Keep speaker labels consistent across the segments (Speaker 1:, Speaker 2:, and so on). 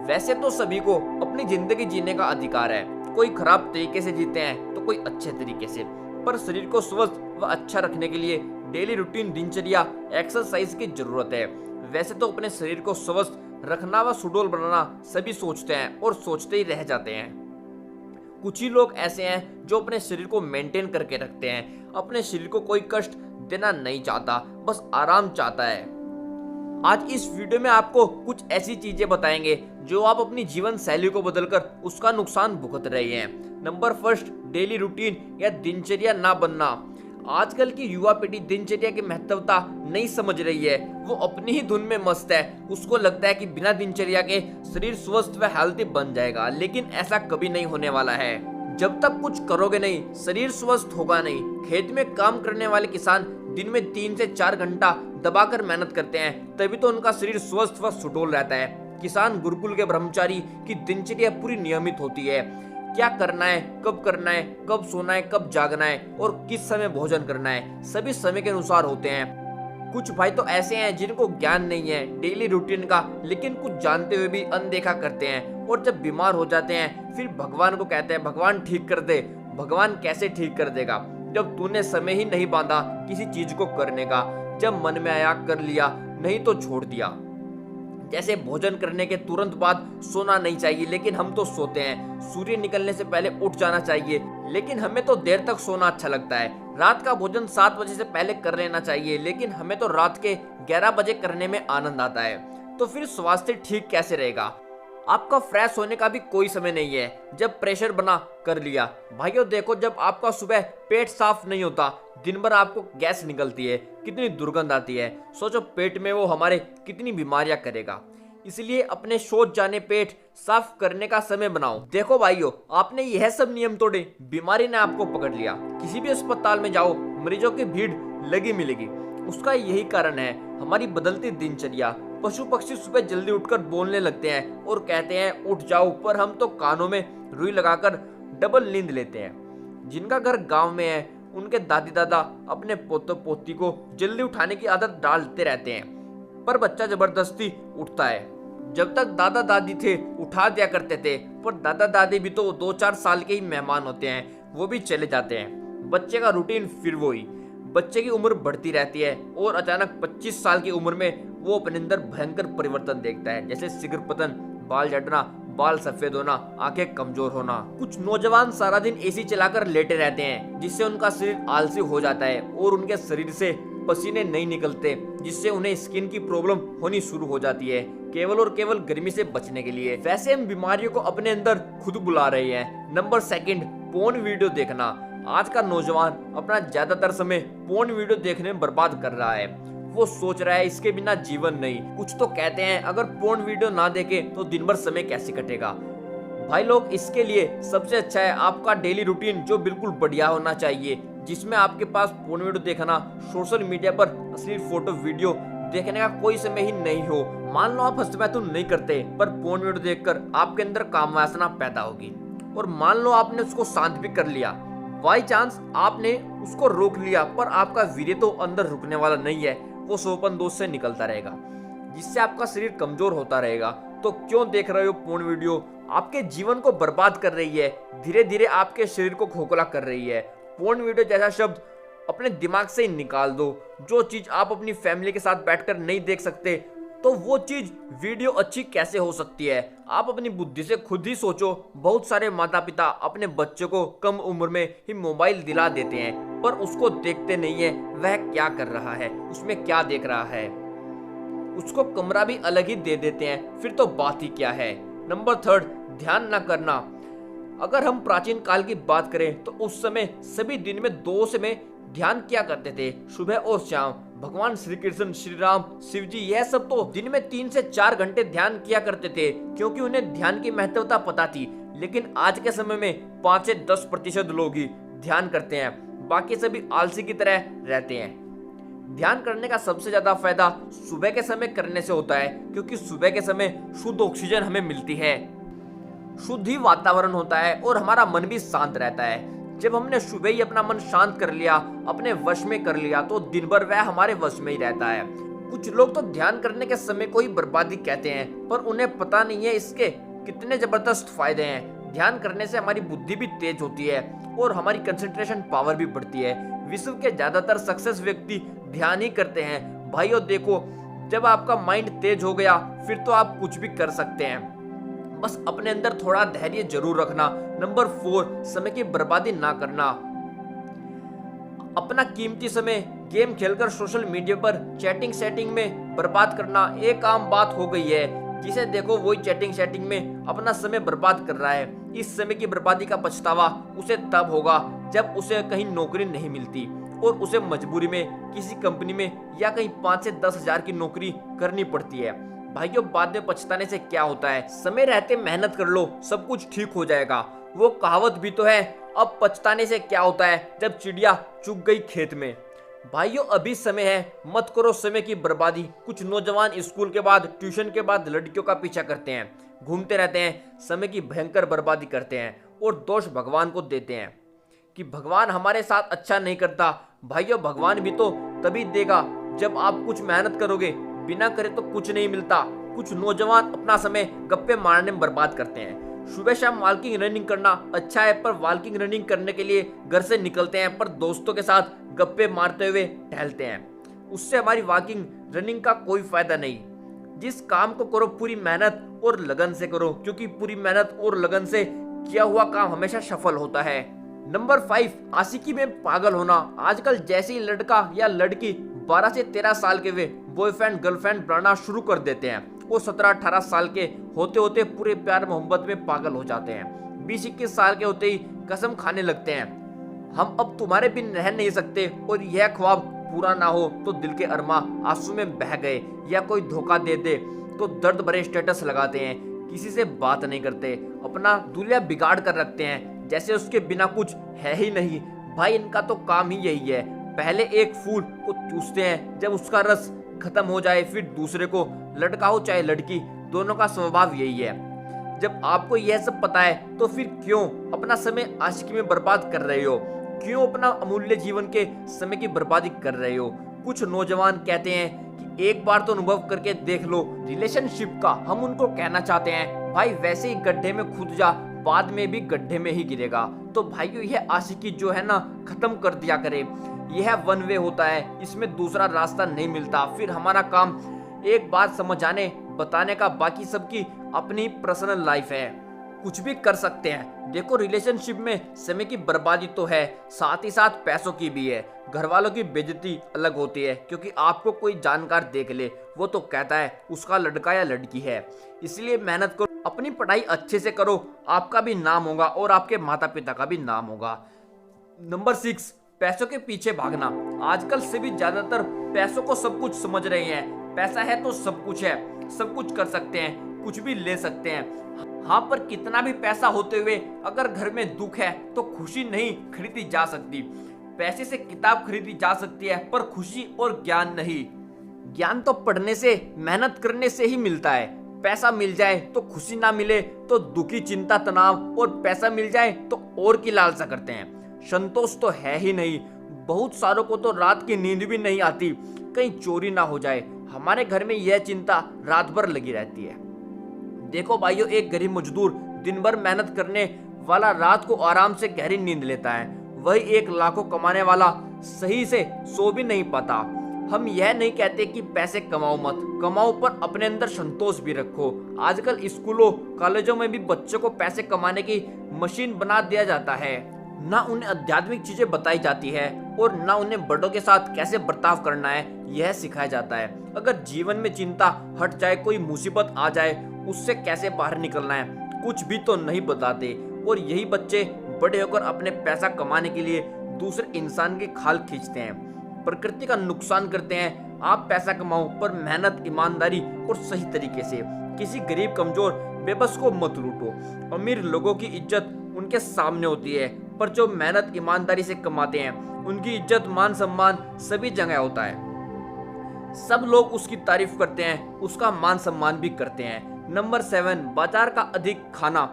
Speaker 1: वैसे तो सभी को अपनी जिंदगी जीने का अधिकार है, कोई खराब तरीके से जीते हैं तो कोई अच्छे तरीके से, पर शरीर को स्वस्थ व अच्छा रखने के लिए डेली रूटीन, दिनचर्या, एक्सरसाइज की जरूरत है। वैसे तो अपने शरीर को स्वस्थ रखना व सुडौल बनाना सभी सोचते हैं और सोचते ही रह जाते हैं। कुछ ही लोग ऐसे हैं जो अपने शरीर को मेंटेन करके रखते हैं, अपने शरीर को कोई कष्ट देना नहीं चाहता, बस आराम चाहता है। आज इस वीडियो में आपको कुछ ऐसी चीजें बताएंगे जो आप अपनी जीवन शैली को बदलकर उसका नुकसान भुगत रहे हैं। नंबर फर्स्ट, डेली रूटीन या दिनचर्या ना बनना। आजकल की युवा पीढ़ी दिनचर्या की महत्वता नहीं समझ रही है, वो अपनी ही धुन में मस्त है। उसको लगता है कि बिना दिनचर्या के शरीर स्वस्थ व हेल्थी बन जाएगा, लेकिन ऐसा कभी नहीं होने वाला है। जब तक कुछ करोगे नहीं, शरीर स्वस्थ होगा नहीं। खेत में काम करने वाले किसान दिन में 3 से 4 घंटा दबाकर मेहनत करते हैं, तभी तो उनका शरीर स्वस्थ व सुडौल रहता है। किसान गुरुकुल के ब्रह्मचारी की दिनचर्या पूरी नियमित होती है। क्या करना है, कब करना है, कब सोना है, कब जागना है और किस समय भोजन करना है, सभी समय के अनुसार होते हैं। कुछ भाई तो ऐसे हैं जिनको ज्ञान नहीं है डेली रूटीन का, लेकिन कुछ जानते हुए भी अनदेखा करते हैं और जब बीमार हो जाते हैं फिर भगवान को कहते हैं भगवान ठीक कर दे। भगवान कैसे ठीक कर देगा जब तूने समय ही नहीं बांधा किसी चीज को करने का। जब मन में आया कर लिया, नहीं तो छोड़ दिया। जैसे भोजन करने के तुरंत बाद सोना नहीं चाहिए, लेकिन हम तो सोते हैं। सूर्य निकलने से पहले उठ जाना चाहिए, लेकिन हमें तो देर तक सोना अच्छा लगता है। रात का भोजन 7 बजे से पहले कर लेना चाहिए, लेकिन हमें तो रात के 11 बजे करने में आनंद आता है। तो फिर स्वास्थ्य ठीक कैसे रहेगा? आपका फ्रेश होने का भी कोई समय नहीं है। जब प्रेशर बना कर लिया। भाइयों देखो, जब आपका सुबह पेट साफ नहीं होता, दिन भर आपको गैस निकलती है, कितनी दुर्गंध आती है। सोचो पेट में वो हमारे कितनी बीमारियां करेगा। इसलिए अपने शौच जाने पेट साफ करने का समय बनाओ। देखो भाइयों, आपने यह सब नियम तोड़े, बीमारी ने आपको पकड़ लिया। किसी भी अस्पताल में जाओ, मरीजों की भीड़ लगी मिलेगी। उसका यही कारण है हमारी बदलती दिनचर्या। पशु पक्षी सुबह जल्दी उठकर बोलने लगते हैं और कहते हैं उठ जाओ, पर हम तो कानों में रुई लगाकर डबल नींद लेते हैं। जिनका घर गांव में है, उनके दादी दादा अपने पोतो पोती को जल्दी उठाने की आदत डालते रहते हैं, पर बच्चा जबरदस्ती उठता है। जब तक दादा दादी थे उठा दिया करते थे, पर दादा दादी भी तो 2-4 साल के ही मेहमान होते हैं, वो भी चले जाते हैं। बच्चे का रूटीन फिर वही। बच्चे की उम्र बढ़ती रहती है और अचानक 25 साल की उम्र में वो अपने अंदर भयंकर परिवर्तन देखता है, जैसे शीघ्र पतन, बाल झड़ना, बाल सफेद होना, आंखें कमजोर होना। कुछ नौजवान सारा दिन एसी चलाकर लेटे रहते हैं, जिससे उनका शरीर आलसी हो जाता है और उनके शरीर से पसीने नहीं निकलते, जिससे उन्हें स्किन की प्रॉब्लम होनी शुरू हो जाती है, केवल और केवल गर्मी से बचने के लिए। वैसे हम बीमारियों को अपने अंदर खुद बुला रहे हैं। नंबर सेकंड, पोर्न वीडियो देखना। आज का नौजवान अपना ज्यादातर समय पोर्न वीडियो देखने में बर्बाद कर रहा है। वो सोच रहा है इसके बिना जीवन नहीं। कुछ तो कहते हैं अगर पोर्न वीडियो ना देखे तो दिन भर समय कैसे कटेगा। भाई लोग, इसके लिए सबसे अच्छा है आपका डेली रूटीन, जो बिल्कुल बढ़िया होना चाहिए, जिसमें आपके पास पोर्न वीडियो देखना, सोशल मीडिया पर अश्लील फोटो वीडियो देखने का कोई समय ही नहीं हो। मान लो आप हस्तमैथुन नहीं करते, पर पोर्न वीडियो देखकर आपके अंदर काम वासना पैदा होगी। और मान लो आपने उसको शांत भी कर लिया, बाई चांस आपने उसको रोक लिया, पर आपका वीर्य तो अंदर रुकने वाला नहीं है, वो सोपन दोष से निकलता रहेगा, जिससे आपका शरीर कमजोर होता रहेगा। तो क्यों देख रहे हो पोर्न वीडियो? आपके जीवन को बर्बाद कर रही है, धीरे धीरे आपके शरीर को खोखला कर रही है। पोर्न वीडियो जैसा शब्द अपने दिमाग से निकाल दो। जो चीज आप अपनी फैमिली के साथ बैठकर नहीं देख सकते, तो वो चीज वीडियो अच्छी कैसे हो सकती है? आप अपनी बुद्धि से खुद ही सोचो। बहुत सारे माता पिता अपने बच्चों को कम उम्र में ही मोबाइल दिला देते हैं, पर उसको देखते नहीं है वह क्या कर रहा है, उसमें क्या देख रहा है। उसको कमरा भी अलग ही दे देते हैं, फिर तो बात ही क्या है। नंबर थर्ड, ध्यान न करना। अगर हम प्राचीन काल की बात करें तो उस समय सभी दिन में 2 समय ध्यान किया करते थे, सुबह और शाम। भगवान श्री कृष्ण, श्री राम, शिव जी, यह सब तो दिन में 3 से 4 घंटे ध्यान किया करते थे, क्योंकि उन्हें ध्यान की महत्वता पता थी। लेकिन आज के समय में 5 से 10% लोग ही ध्यान करते हैं, बाकी सभी आलसी की तरह रहते हैं। ध्यान करने का सबसे ज्यादा फायदा सुबह के समय करने से होता है, क्योंकि सुबह के समय शुद्ध ऑक्सीजन हमें मिलती है, शुद्ध ही वातावरण होता है और हमारा मन भी शांत रहता है। जब हमने सुबह ही अपना मन शांत कर लिया, अपने वश में कर लिया, तो दिन भर वह हमारे वश में ही रहता है। कुछ लोग तो ध्यान करने के समय को ही बर्बादी कहते हैं, पर उन्हें पता नहीं है इसके कितने जबरदस्त फायदे हैं। ध्यान करने से हमारी बुद्धि भी तेज होती है और हमारी कंसंट्रेशन पावर भी बढ़ती है। विश्व के ज्यादातर सक्सेस व्यक्ति ध्यान ही करते हैं। भाइयों देखो, जब आपका माइंड तेज हो गया फिर तो आप कुछ भी कर सकते हैं, बस अपने अंदर थोड़ा धैर्य जरूर रखना। नंबर 4, समय की बर्बादी ना करना। अपना कीमती समय गेम खेलकर सोशल मीडिया पर चैटिंग सेटिंग में बर्बाद करना एक आम बात हो गई है। जिसे देखो वही चैटिंग सेटिंग में अपना समय बर्बाद कर रहा है। इस समय की बर्बादी का पछतावा उसे तब होगा जब उसे कहीं नौकरी नहीं मिलती और उसे मजबूरी में किसी कंपनी में या कहीं 5 से 10 हजार की नौकरी करनी पड़ती है। भाइयों बाद में पछताने से क्या होता है, समय रहते मेहनत कर लो, सब कुछ ठीक हो जाएगा। वो कहावत भी तो है, अब पछताने से क्या होता है जब चिड़िया चुग गई खेत में। भाइयों अभी समय है, मत करो समय की बर्बादी। कुछ नौजवान स्कूल के बाद ट्यूशन के बाद लड़कियों का पीछा करते हैं, घूमते रहते हैं, समय की भयंकर बर्बादी करते हैं और दोष भगवान को देते हैं कि भगवान हमारे साथ अच्छा नहीं करता। भाइयों भगवान भी तो तभी देगा जब आप कुछ मेहनत करोगे, बिना करे तो कुछ नहीं मिलता। कुछ नौजवान अपना समय गप्पे मारने में बर्बाद करते हैं। सुबह शाम वॉकिंग रनिंग करना अच्छा है, पर वॉकिंग रनिंग करने के लिए घर से निकलते हैं पर दोस्तों के साथ गप्पे मारते हुए टहलते हैं। उससे हमारी वॉकिंग रनिंग का कोई फायदा नहीं। जिस काम को करो पूरी मेहनत और लगन से करो, क्योंकि पूरी मेहनत और लगन से किया हुआ काम हमेशा सफल होता है। नंबर 5, आशिकी में पागल होना। आजकल जैसे ही लड़का या लड़की 12 से 13 साल के वे बॉयफ्रेंड गर्लफ्रेंड बनाना शुरू कर देते हैं, वो 17-18 साल के होते होते पूरे प्यार मोहब्बत में पागल हो जाते हैं। 20-21 साल के होते ही कसम खाने लगते हैं, हम अब तुम्हारे बिन रह नहीं सकते, और यह ख्वाब पूरा ना हो तो दिल के अरमा आंसू में बह गए। या कोई धोखा दे दे तो दर्द भरे स्टेटस लगाते हैं, किसी से बात नहीं करते, अपना दूल्हा बिगाड़ कर रखते हैं जैसे उसके बिना कुछ है ही नहीं। भाई इनका तो काम ही यही है, पहले एक फूल को चूसते हैं, जब उसका रस खत्म हो जाए फिर दूसरे को। लड़का हो चाहे लड़की, दोनों का स्वभाव यही है। जब आपको यह सब पता है तो फिर क्यों अपना समय आशिकी में बर्बाद कर रहे हो? क्यों अपना अमूल्य जीवन के समय की बर्बादी कर रहे हो? कुछ नौजवान कहते हैं कि एक बार तो अनुभव करके देख लो रिलेशनशिप का। हम उनको कहना चाहते हैं भाई वैसे ही गड्ढे में कूद जा, बाद में भी गड्ढे में ही गिरेगा। तो भाइयों यह आशिकी जो है ना, खत्म कर दिया करे। यह वन वे होता है, इसमें दूसरा रास्ता नहीं मिलता। फिर हमारा काम एक बात समझाने बताने का, बाकी सबकी अपनी पर्सनल लाइफ है, कुछ भी कर सकते हैं। देखो रिलेशनशिप में समय की बर्बादी तो है, साथ ही साथ पैसों की भी है। घर वालों की बेइज्जती अलग होती है, क्योंकि आपको कोई जानकार देख ले वो तो कहता है उसका लड़का या लड़की है। इसलिए मेहनत करो, अपनी पढ़ाई अच्छे से करो, आपका भी नाम होगा और आपके माता पिता का भी नाम होगा। नंबर 6, पैसों के पीछे भागना। आजकल सभी ज्यादातर पैसों को सब कुछ समझ रहे हैं। पैसा है तो सब कुछ है, सब कुछ कर सकते हैं, कुछ भी ले सकते हैं। हाँ, पर कितना भी पैसा होते हुए अगर घर में दुख है तो खुशी नहीं खरीदी जा सकती। पैसे से किताब खरीदी जा सकती है, पर खुशी और ज्ञान नहीं। ज्ञान तो पढ़ने से, मेहनत करने से ही मिलता है। पैसा मिल जाए तो खुशी ना मिले तो दुखी, चिंता, तनाव, और पैसा मिल जाए तो और की लालसा करते हैं। संतोष तो है ही नहीं। बहुत सारों को तो रात की नींद भी नहीं आती, कहीं चोरी ना हो जाए। हमारे घर में यह चिंता रात भर लगी रहती है। देखो भाइयों, एक गरीब मजदूर दिन भर मेहनत करने वाला रात को आराम से गहरी नींद लेता है, वही एक लाखों कमाने वाला सही से सो भी नहीं पाता। हम यह नहीं कहते कि पैसे कमाओ मत, कमाओ पर अपने अंदर संतोष भी रखो। आजकल स्कूलों कॉलेजों में भी बच्चों को पैसे कमाने की मशीन बना दिया जाता है। ना उन्हें आध्यात्मिक चीजें बताई जाती है और ना उन्हें बड़ों के साथ कैसे बर्ताव करना है यह सिखाया जाता है। अगर जीवन में चिंता हट जाए, कोई मुसीबत आ जाए, उससे कैसे बाहर निकलना है, कुछ भी तो नहीं बताते। और यही बच्चे बड़े होकर अपने पैसा कमाने के लिए दूसरे इंसान की खाल खींचते हैं, प्रकृति का नुकसान करते हैं। आप पैसा कमाओ पर मेहनत, ईमानदारी और सही तरीके से। किसी गरीब, कमजोर, बेबस को मत लूटो। अमीर लोगों की इज्जत उनके सामने होती है, पर जो मेहनत ईमानदारी से कमाते हैं उनकी इज्जत, मान सम्मान सभी जगह होता है। सब लोग उसकी तारीफ करते हैं, उसका मान सम्मान भी करते हैं। नंबर 7, बाजार का अधिक खाना।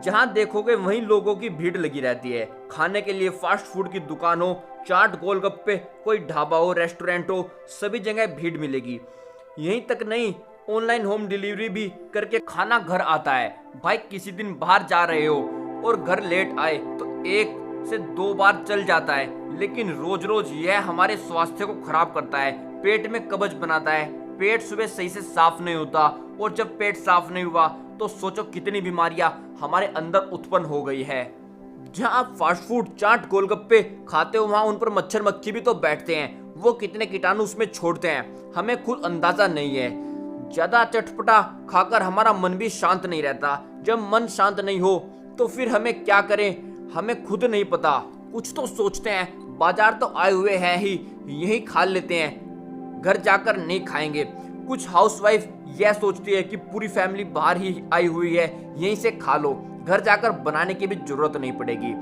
Speaker 1: जहां देखोगे वहीं लोगों की भीड़ लगी रहती है, खाने के लिए फास्ट फूड की दुकान हो, चाट गोलगप्पे, कोई ढाबा हो, रेस्टोरेंट हो, सभी जगह भीड़ मिलेगी। यहीं तक नहीं, ऑनलाइन होम डिलीवरी भी करके खाना घर आता है। भाई किसी दिन बाहर जा रहे हो और घर लेट आए तो 1 से 2 बार चल जाता है, लेकिन रोज रोज यह हमारे स्वास्थ्य को खराब करता है, पेट में कब्ज बनाता है, पेट सुबह सही से साफ नहीं होता, और जब पेट साफ नहीं हुआ तो सोचो कितनी बीमारियां हमारे अंदर उत्पन्न हो गई है। जहां आप फास्ट फूड, चाट, गोलगप्पे खाते हो, वहां उन पर मच्छर मक्खी भी तो बैठते हैं। वो कितने कीटाणु उसमें छोड़ते हैं हमें खुद अंदाजा नहीं है। ज्यादा चटपटा खाकर हमारा मन भी शांत नहीं रहता। जब मन शांत नहीं हो तो फिर हमें क्या करें हमें खुद नहीं पता। कुछ तो सोचते हैं, बाजार तो आए हुए हैं ही, यही खा लेते हैं, घर जाकर नहीं खाएंगे। कुछ हाउसवाइफ यह सोचती है कि पूरी फैमिली बाहर ही आई हुई है, यहीं से खा लो, घर जाकर बनाने की भी जरूरत नहीं पड़ेगी।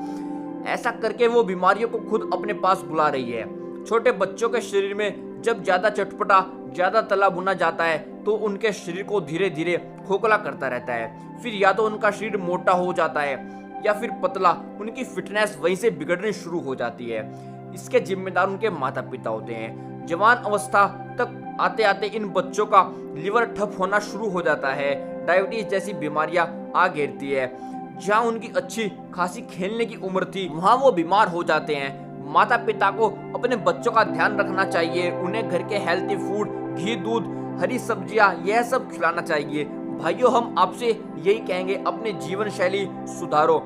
Speaker 1: ऐसा करके वो बीमारियों को खुद अपने पास बुला रही है। छोटे बच्चों के शरीर में जब ज्यादा चटपटा, ज्यादा तला भुना जाता है तो उनके शरीर को धीरे धीरे खोखला करता रहता है। फिर या तो उनका शरीर मोटा हो जाता है या फिर पतला, उनकी फिटनेस वहीं से बिगड़नी शुरू हो जाती है। इसके जिम्मेदार उनके माता पिता होते हैं। जवान अवस्था तक आते आते इन बच्चों का लिवर ठप होना शुरू हो जाता है, डायबिटीज जैसी बीमारियां आ घेरती है। जहां उनकी अच्छी खासी खेलने की उम्र थी, वहां वो बीमार हो जाते हैं। माता पिता को अपने बच्चों का ध्यान रखना चाहिए, उन्हें घर के हेल्थी फूड, घी, दूध, हरी सब्जियां, यह सब खिलाना चाहिए। भाइयों, हम आपसे यही कहेंगे, अपनी जीवन शैली सुधारो,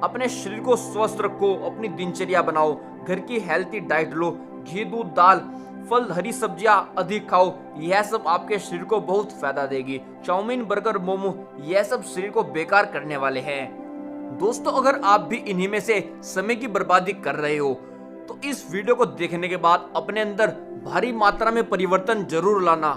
Speaker 1: अपने शरीर को स्वस्थ रखो, अपनी दिनचर्या बनाओ, घर की हेल्थी डाइट लो, घी, दूध, दाल, फल, हरी सब्जियां अधिक खाओ, यह सब आपके शरीर को बहुत फायदा देगी। चाउमीन, बर्गर, मोमो, यह सब शरीर को बेकार करने वाले हैं। दोस्तों, अगर आप भी इन्हीं में से समय की बर्बादी कर रहे हो तो इस वीडियो को देखने के बाद अपने अंदर भारी मात्रा में परिवर्तन जरूर लाना।